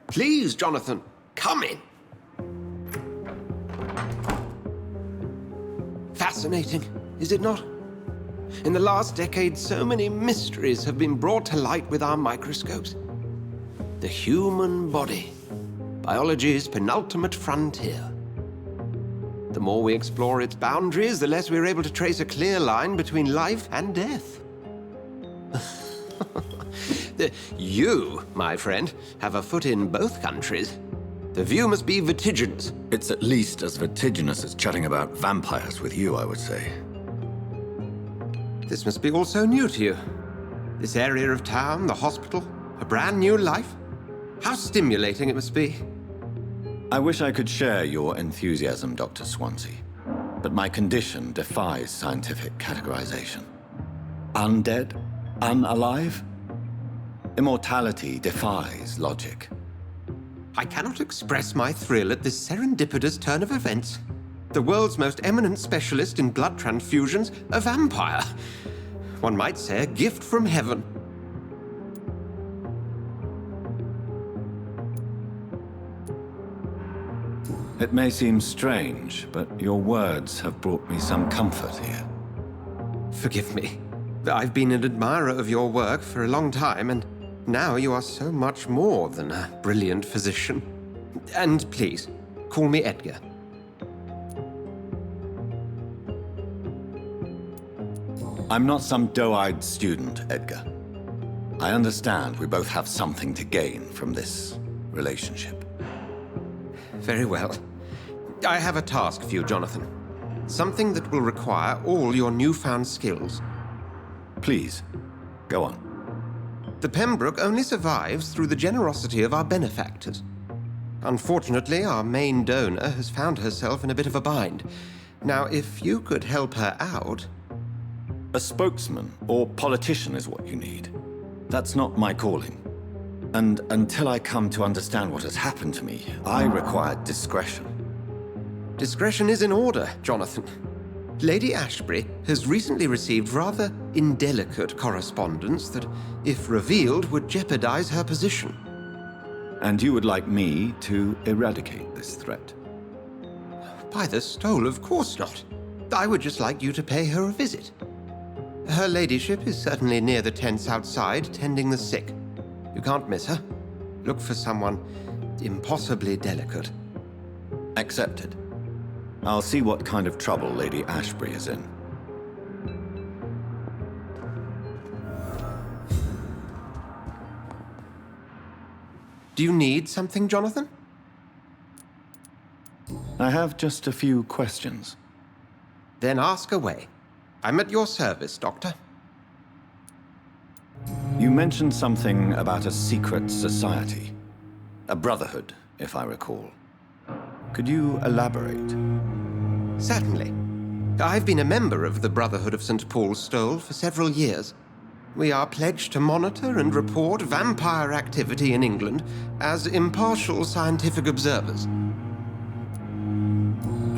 Please, Jonathan, come in. Fascinating, is it not? In the last decade, so many mysteries have been brought to light with our microscopes. The human body, biology's penultimate frontier. The more we explore its boundaries, the less we're able to trace a clear line between life and death. You, my friend, have a foot in both countries. The view must be vertiginous. It's at least as vertiginous as chatting about vampires with you, I would say. This must be all so new to you. This area of town, the hospital, a brand new life. How stimulating it must be. I wish I could share your enthusiasm, Dr. Swansea, but my condition defies scientific categorization. Undead? Unalive? Immortality defies logic. I cannot express my thrill at this serendipitous turn of events. The world's most eminent specialist in blood transfusions, a vampire. One might say a gift from heaven. It may seem strange, but your words have brought me some comfort here. Forgive me. I've been an admirer of your work for a long time, and now you are so much more than a brilliant physician. And please, call me Edgar. I'm not some doe-eyed student, Edgar. I understand we both have something to gain from this relationship. Very well. I have a task for you, Jonathan. Something that will require all your newfound skills. Please, go on. The Pembroke only survives through the generosity of our benefactors. Unfortunately, our main donor has found herself in a bit of a bind. Now, if you could help her out... A spokesman or politician is what you need. That's not my calling. And until I come to understand what has happened to me, I require discretion. Discretion is in order, Jonathan. Lady Ashbury has recently received rather indelicate correspondence that, if revealed, would jeopardize her position. And you would like me to eradicate this threat? By the stole, of course not. I would just like you to pay her a visit. Her ladyship is certainly near the tents outside, tending the sick. You can't miss her. Look for someone impossibly delicate. Accepted. I'll see what kind of trouble Lady Ashbury is in. Do you need something, Jonathan? I have just a few questions. Then ask away. I'm at your service, Doctor. You mentioned something about a secret society. A brotherhood, if I recall. Could you elaborate? Certainly. I've been a member of the Brotherhood of St. Paul's Stole for several years. We are pledged to monitor and report vampire activity in England as impartial scientific observers.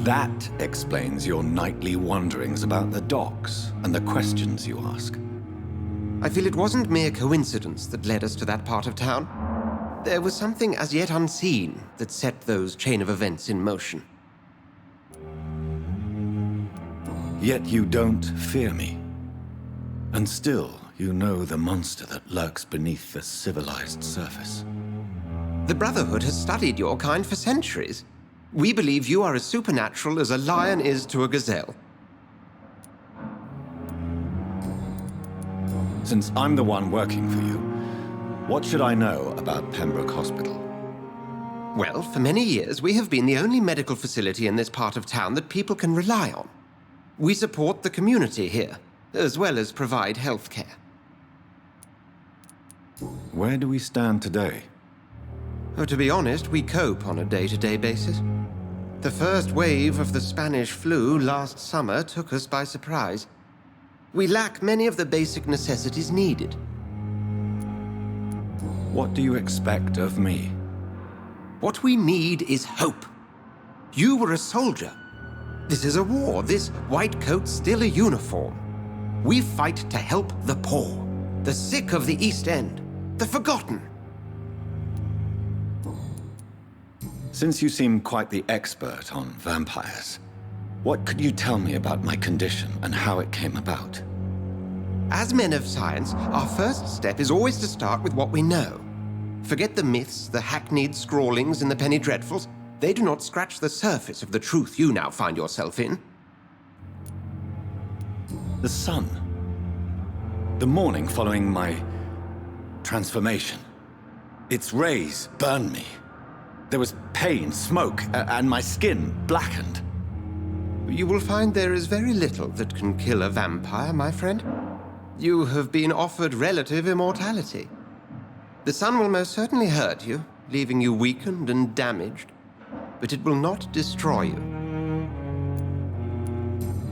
That explains your nightly wanderings about the docks and the questions you ask. I feel it wasn't mere coincidence that led us to that part of town. There was something as yet unseen that set those chain of events in motion. Yet you don't fear me. And still, you know the monster that lurks beneath the civilized surface. The Brotherhood has studied your kind for centuries. We believe you are as supernatural as a lion is to a gazelle. Since I'm the one working for you, what should I know about Pembroke Hospital? Well, for many years, we have been the only medical facility in this part of town that people can rely on. We support the community here, as well as provide health care. Where do we stand today? Oh, to be honest, we cope on a day-to-day basis. The first wave of the Spanish flu last summer took us by surprise. We lack many of the basic necessities needed. What do you expect of me? What we need is hope. You were a soldier. This is a war. This white coat's still a uniform. We fight to help the poor, the sick of the East End, the forgotten. Since you seem quite the expert on vampires, what could you tell me about my condition and how it came about? As men of science, our first step is always to start with what we know. Forget the myths, the hackneyed scrawlings, and the penny dreadfuls. They do not scratch the surface of the truth you now find yourself in. The sun. The morning following my transformation. Its rays burned me. There was pain, smoke, and my skin blackened. You will find there is very little that can kill a vampire, my friend. You have been offered relative immortality. The sun will most certainly hurt you, leaving you weakened and damaged, but it will not destroy you.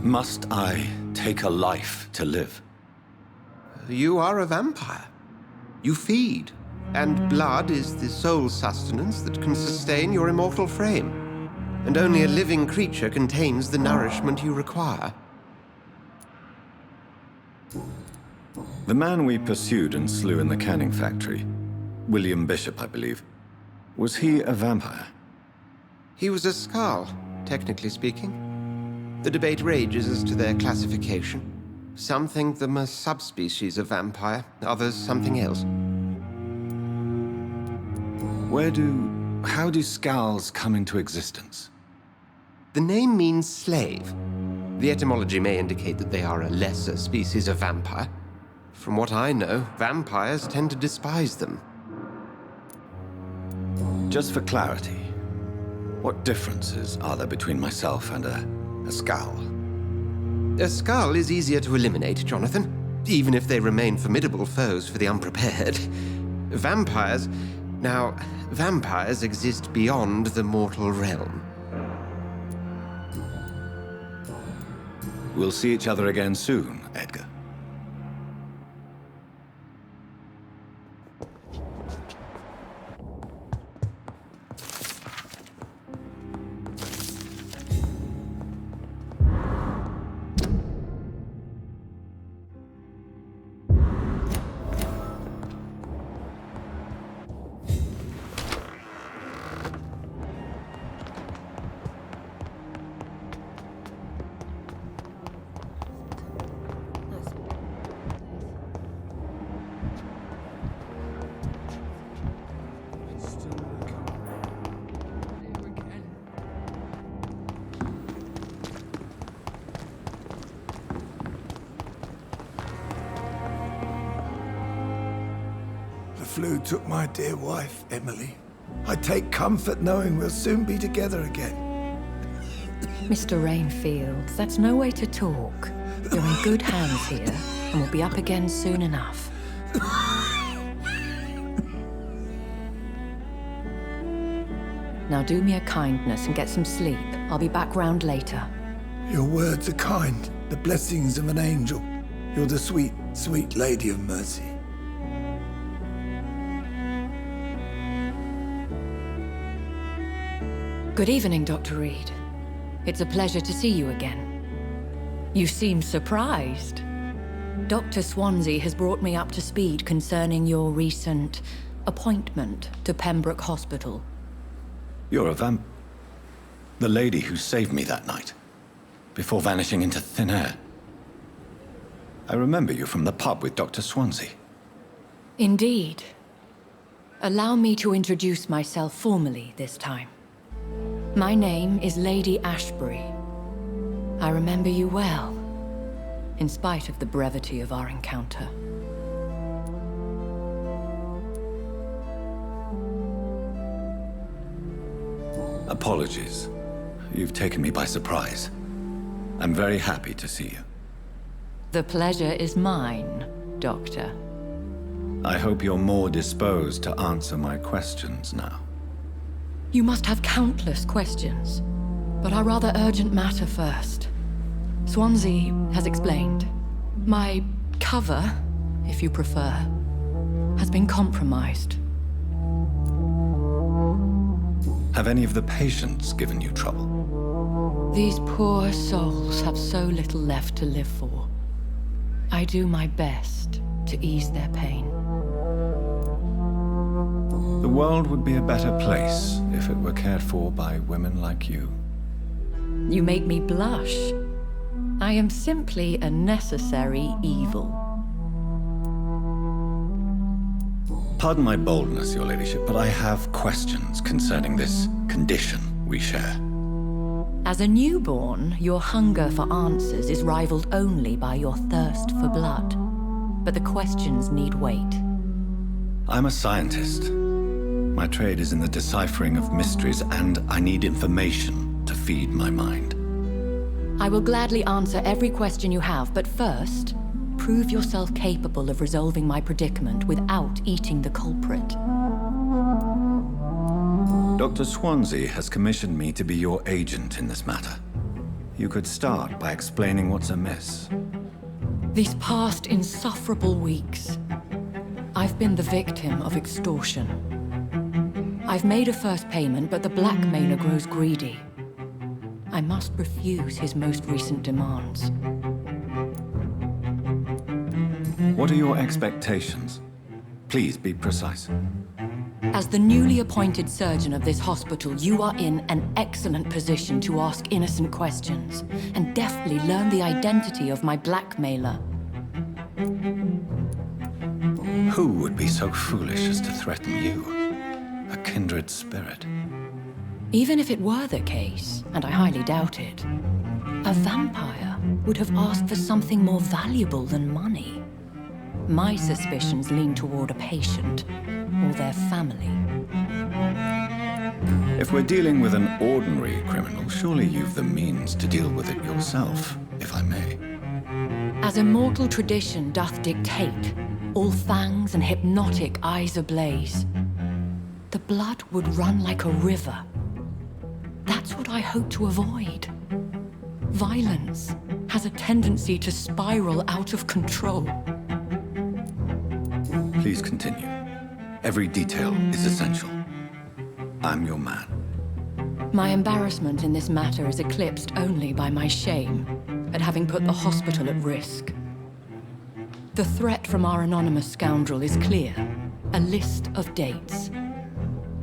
Must I take a life to live? You are a vampire. You feed, and blood is the sole sustenance that can sustain your immortal frame. And only a living creature contains the nourishment you require. The man we pursued and slew in the canning factory, William Bishop, I believe, was he a vampire? He was a Skald, technically speaking. The debate rages as to their classification. Some think them a subspecies of vampire, others something else. How do Skalds come into existence? The name means slave. The etymology may indicate that they are a lesser species of vampire. From what I know, vampires tend to despise them. Just for clarity, what differences are there between myself and a Skald? A Skald is easier to eliminate, Jonathan, even if they remain formidable foes for the unprepared. Vampires exist beyond the mortal realm. We'll see each other again soon, Edgar. The flu took my dear wife, Emily. I take comfort knowing we'll soon be together again. Mr. Rainfield, that's no way to talk. You're in good hands here, and we'll be up again soon enough. Now do me a kindness and get some sleep. I'll be back round later. Your words are kind, the blessings of an angel. You're the sweet, sweet Lady of Mercy. Good evening, Dr. Reid. It's a pleasure to see you again. You seem surprised. Dr. Swansea has brought me up to speed concerning your recent appointment to Pembroke Hospital. You're a the lady who saved me that night, before vanishing into thin air. I remember you from the pub with Dr. Swansea. Indeed. Allow me to introduce myself formally this time. My name is Lady Ashbury. I remember you well, in spite of the brevity of our encounter. Apologies. You've taken me by surprise. I'm very happy to see you. The pleasure is mine, Doctor. I hope you're more disposed to answer my questions now. You must have countless questions, but our rather urgent matter first. Swansea has explained. My cover, if you prefer, has been compromised. Have any of the patients given you trouble? These poor souls have so little left to live for. I do my best to ease their pain. The world would be a better place if it were cared for by women like you. You make me blush. I am simply a necessary evil. Pardon my boldness, your ladyship, but I have questions concerning this condition we share. As a newborn, your hunger for answers is rivaled only by your thirst for blood. But the questions need wait. I'm a scientist. My trade is in the deciphering of mysteries, and I need information to feed my mind. I will gladly answer every question you have, but first, prove yourself capable of resolving my predicament without eating the culprit. Dr. Swansea has commissioned me to be your agent in this matter. You could start by explaining what's amiss. These past insufferable weeks, I've been the victim of extortion. I've made a first payment, but the blackmailer grows greedy. I must refuse his most recent demands. What are your expectations? Please be precise. As the newly appointed surgeon of this hospital, you are in an excellent position to ask innocent questions and deftly learn the identity of my blackmailer. Who would be so foolish as to threaten you? A kindred spirit. Even if it were the case, and I highly doubt it, a vampire would have asked for something more valuable than money. My suspicions lean toward a patient or their family. If we're dealing with an ordinary criminal, surely you've the means to deal with it yourself, if I may. As immortal tradition doth dictate, all fangs and hypnotic eyes ablaze, the blood would run like a river. That's what I hope to avoid. Violence has a tendency to spiral out of control. Please continue. Every detail is essential. I'm your man. My embarrassment in this matter is eclipsed only by my shame at having put the hospital at risk. The threat from our anonymous scoundrel is clear. A list of dates.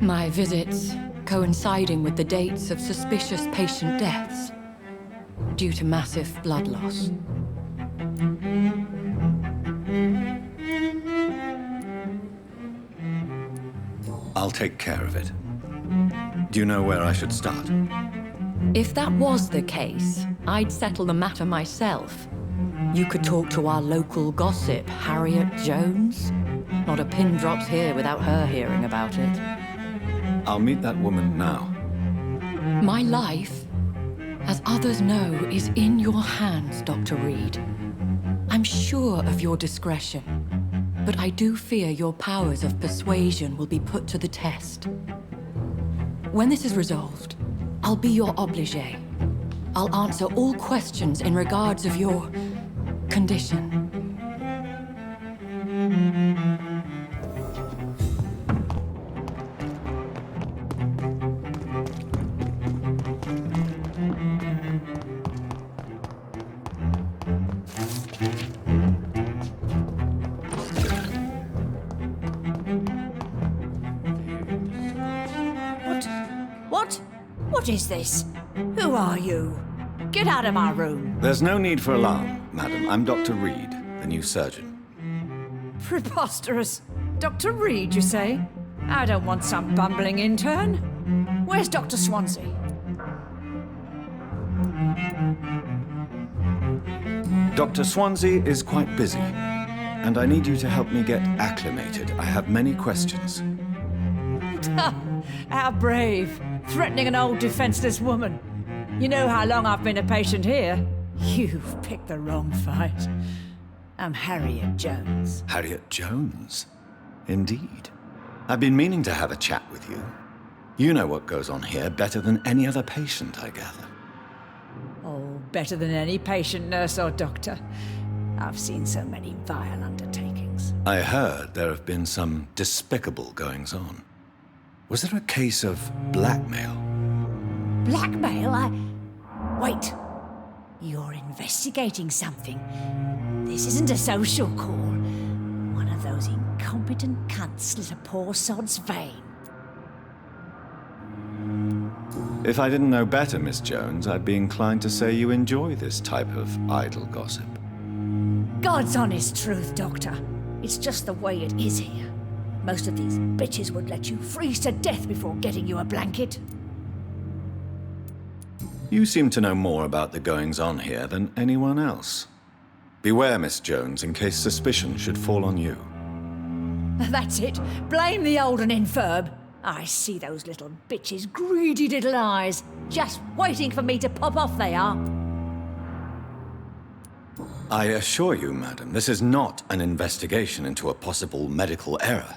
My visits coinciding with the dates of suspicious patient deaths due to massive blood loss. I'll take care of it. Do you know where I should start? If that was the case, I'd settle the matter myself. You could talk to our local gossip, Harriet Jones. Not a pin drops here without her hearing about it. I'll meet that woman now. My life, as others know, is in your hands, Dr. Reid. I'm sure of your discretion, but I do fear your powers of persuasion will be put to the test. When this is resolved, I'll be your obligé. I'll answer all questions in regards of your condition. What is this? Who are you? Get out of my room. There's no need for alarm, madam. I'm Dr. Reid, the new surgeon. Preposterous. Dr. Reid, you say? I don't want some bumbling intern. Where's Dr. Swansea? Dr. Swansea is quite busy, and I need you to help me get acclimated. I have many questions. How brave. Threatening an old defenseless woman. You know how long I've been a patient here? You've picked the wrong fight. I'm Harriet Jones. Harriet Jones? Indeed. I've been meaning to have a chat with you. You know what goes on here better than any other patient, I gather. Oh, better than any patient, nurse or doctor. I've seen so many vile undertakings. I heard there have been some despicable goings-on. Was there a case of blackmail? Blackmail? Wait. You're investigating something. This isn't a social call. One of those incompetent cunts slit a poor sod's vein. If I didn't know better, Miss Jones, I'd be inclined to say you enjoy this type of idle gossip. God's honest truth, Doctor. It's just the way it is here. Most of these bitches would let you freeze to death before getting you a blanket. You seem to know more about the goings-on here than anyone else. Beware, Miss Jones, in case suspicion should fall on you. That's it. Blame the old and infirm. I see those little bitches' greedy little eyes. Just waiting for me to pop off, they are. I assure you, madam, this is not an investigation into a possible medical error.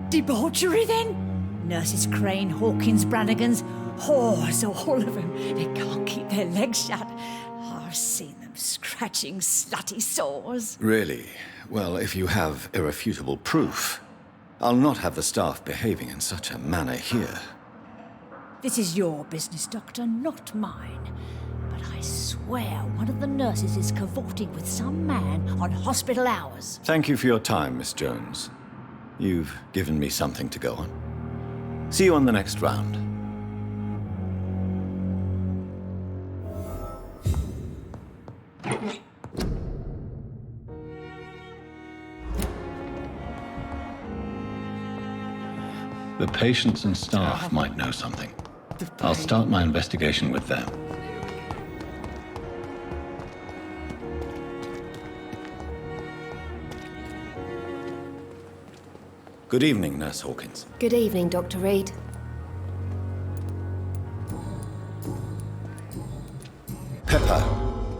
Debauchery, then? Nurses Crane, Hawkins, Brannigans, whores, all of them. They can't keep their legs shut. I've seen them scratching slutty sores. Really? Well, if you have irrefutable proof, I'll not have the staff behaving in such a manner here. This is your business, Doctor, not mine. But I swear one of the nurses is cavorting with some man on hospital hours. Thank you for your time, Miss Jones. You've given me something to go on. See you on the next round. The patients and staff might know something. I'll start my investigation with them. Good evening, Nurse Hawkins. Good evening, Dr. Reid. Pepper,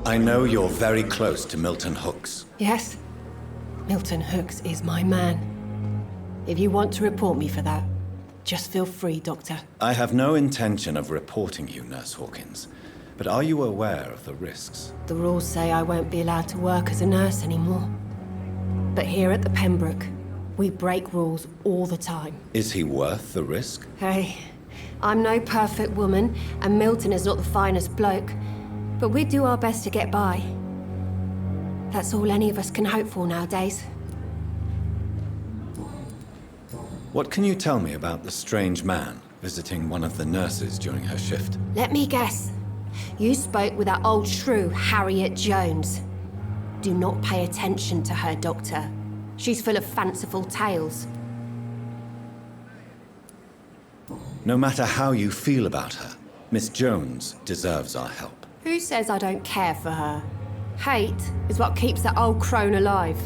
I know you're very close to Milton Hooks. Yes? Milton Hooks is my man. If you want to report me for that, just feel free, Doctor. I have no intention of reporting you, Nurse Hawkins. But are you aware of the risks? The rules say I won't be allowed to work as a nurse anymore. But here at the Pembroke, we break rules all the time. Is he worth the risk? Hey, I'm no perfect woman, and Milton is not the finest bloke. But we do our best to get by. That's all any of us can hope for nowadays. What can you tell me about the strange man visiting one of the nurses during her shift? Let me guess. You spoke with that old shrew, Harriet Jones. Do not pay attention to her, Doctor. She's full of fanciful tales. No matter how you feel about her, Miss Jones deserves our help. Who says I don't care for her? Hate is what keeps that old crone alive.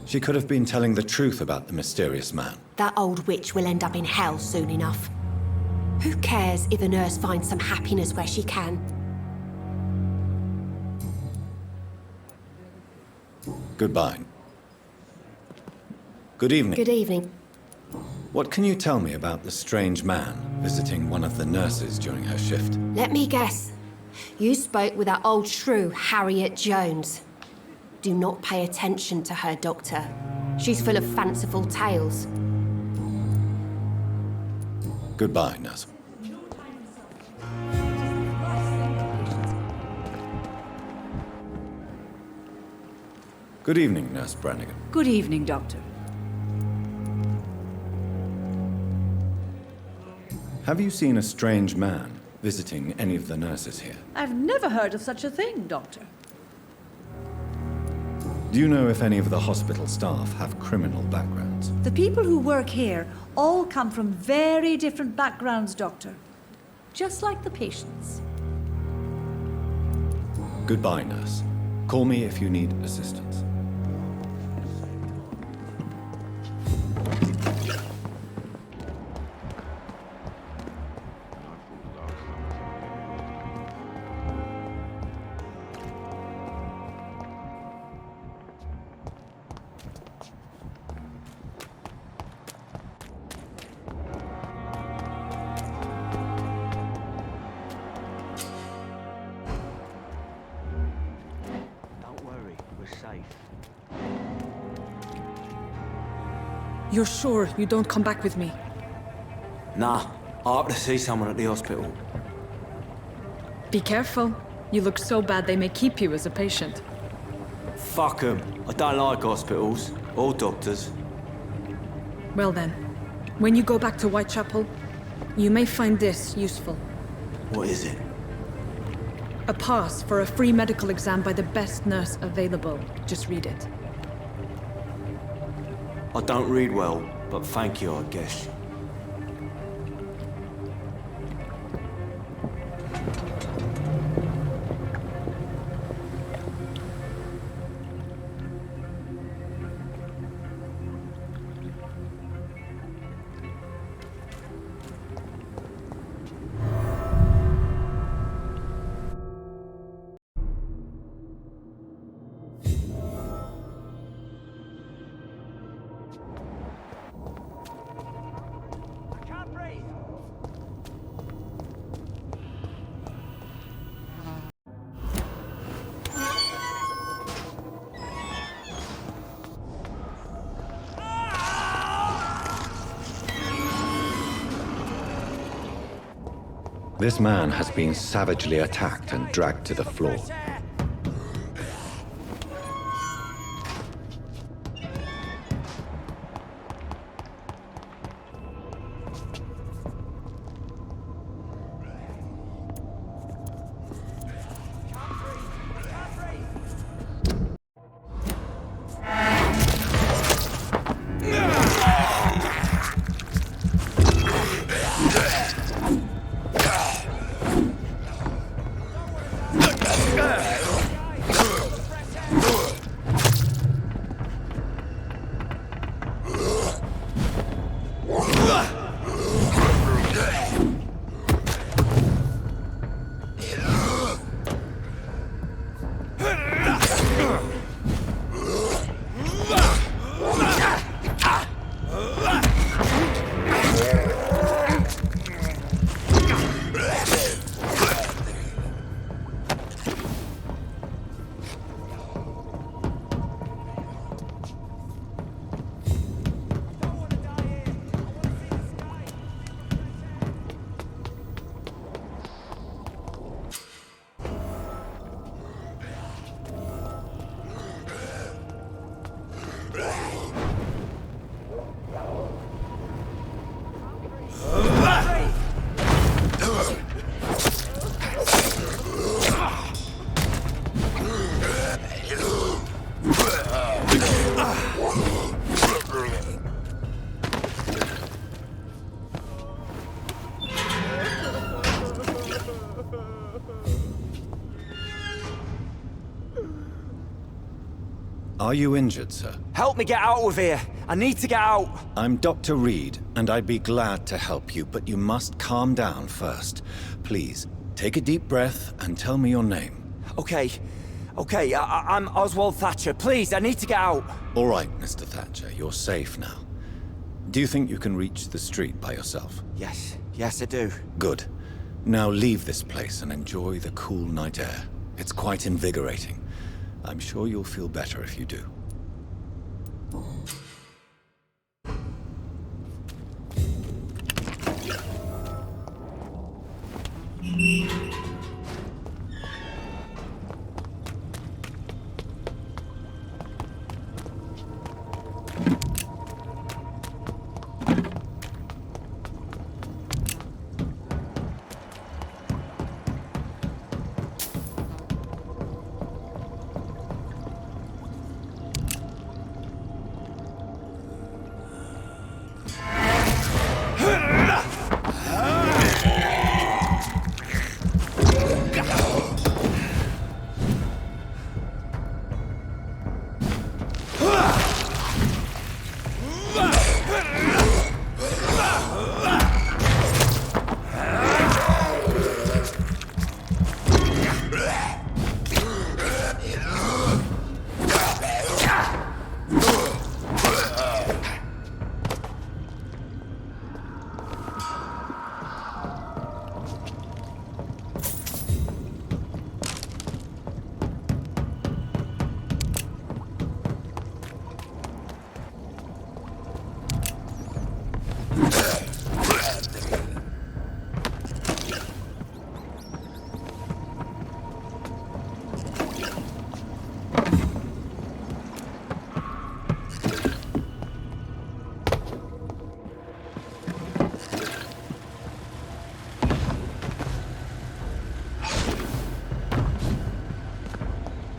She could have been telling the truth about the mysterious man. That old witch will end up in hell soon enough. Who cares if a nurse finds some happiness where she can? Goodbye. Good evening. Good evening. What can you tell me about the strange man visiting one of the nurses during her shift? Let me guess. You spoke with that old shrew, Harriet Jones. Do not pay attention to her, Doctor. She's full of fanciful tales. Goodbye, nurse. Good evening, Nurse Brannigan. Good evening, Doctor. Have you seen a strange man visiting any of the nurses here? I've never heard of such a thing, Doctor. Do you know if any of the hospital staff have criminal backgrounds? The people who work here all come from very different backgrounds, Doctor. Just like the patients. Goodbye, nurse. Call me if you need assistance. You're sure you don't come back with me? Nah, I have to see someone at the hospital. Be careful. You look so bad they may keep you as a patient. Fuck 'em. I don't like hospitals or doctors. Well then, when you go back to Whitechapel, You may find this useful. What is it? A pass for a free medical exam by the best nurse available. Just read it. I don't read well, but thank you, I guess. This man has been savagely attacked and dragged to the floor. Are you injured, sir? Help me get out of here! I need to get out! I'm Dr. Reid, and I'd be glad to help you, but you must calm down first. Please, take a deep breath and tell me your name. Okay, I'm Oswald Thatcher. Please, I need to get out! All right, Mr. Thatcher, you're safe now. Do you think you can reach the street by yourself? Yes, I do. Good. Now leave this place and enjoy the cool night air. It's quite invigorating. I'm sure you'll feel better if you do.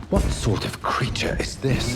What sort of creature is this?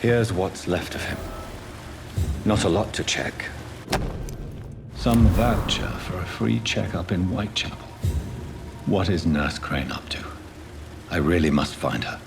Here's what's left of him. Not a lot to check. Some voucher for a free checkup in Whitechapel. What is Nurse Crane up to? I really must find her.